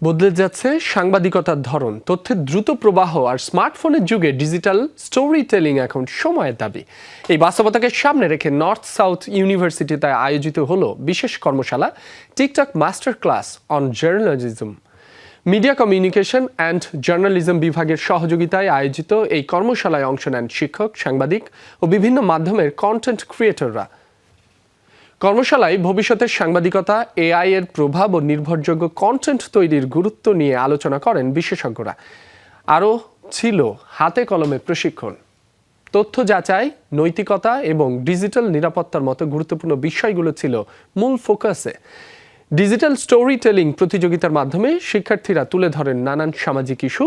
বদলে যাচ্ছে সাংবাদিকতার ধরন। তথ্যের দ্রুত প্রবাহ আর স্মার্টফোনের যুগে ডিজিটাল স্টোরি টেলিং এখন সময়ের দাবি। এই বাস্তবতাকে সামনে রেখে নর্থ সাউথ ইউনিভার্সিটিতে আয়োজিত হলো বিশেষ কর্মশালা TikTok master class on journalism. Media communication and journalism বিভাগের সহযোগিতায় আয়োজিত এই কর্মশালায় অংশ নেন শিক্ষক, সাংবাদিক ও বিভিন্ন মাধ্যমের কন্টেন্ট ক্রিয়েটররা। কর্মশালায় ভবিষ্যতের সাংবাদিকতা, এআই এর প্রভাব ও নির্ভরযোগ্য কন্টেন্ট তৈরির গুরুত্ব নিয়ে আলোচনা করেন বিশেষজ্ঞরা। আরও ছিল হাতে কলমে প্রশিক্ষণ, তথ্য যাচাই, নৈতিকতা এবং ডিজিটাল নিরাপত্তার মতো গুরুত্বপূর্ণ বিষয়গুলো ছিল মূল ফোকাসে। ডিজিটাল স্টোরি টেলিং প্রতিযোগিতার মাধ্যমে শিক্ষার্থীরা তুলে ধরেন নানান সামাজিক ইস্যু।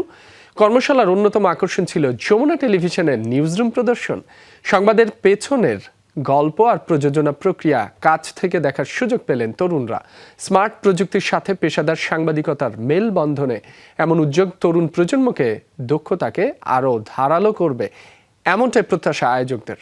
কর্মশালার অন্যতম আকর্ষণ ছিল যমুনা টেলিভিশনের নিউজরুম প্রদর্শন। সংবাদের পেছনের গল্প আর প্রযোজনা প্রক্রিয়া কাছ থেকে দেখার সুযোগ পেলেন তরুণরা। স্মার্ট প্রযুক্তির সাথে পেশাদার সাংবাদিকতার মেলবন্ধনে এমন উদ্যোগ তরুণ প্রজন্মকে দক্ষতাকে আরও ধারালো করবে, এমনটাই প্রত্যাশা আয়োজকদের।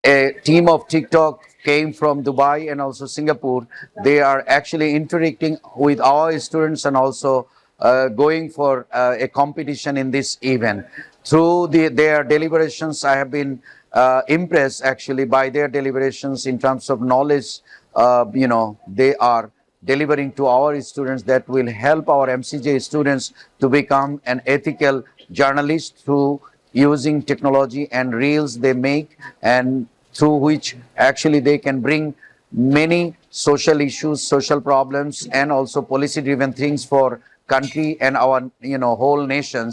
A team of TikTok came from Dubai and also Singapore. They are actually interacting with our students and also going for a competition in this event. Through their deliberations, I have been impressed actually by their deliberations in terms of knowledge. They are delivering to our students that will help our MCJ students to become an ethical journalist through using technology and reels they make, and through which actually they can bring many social issues, social problems, and also policy driven things for country and our whole nations.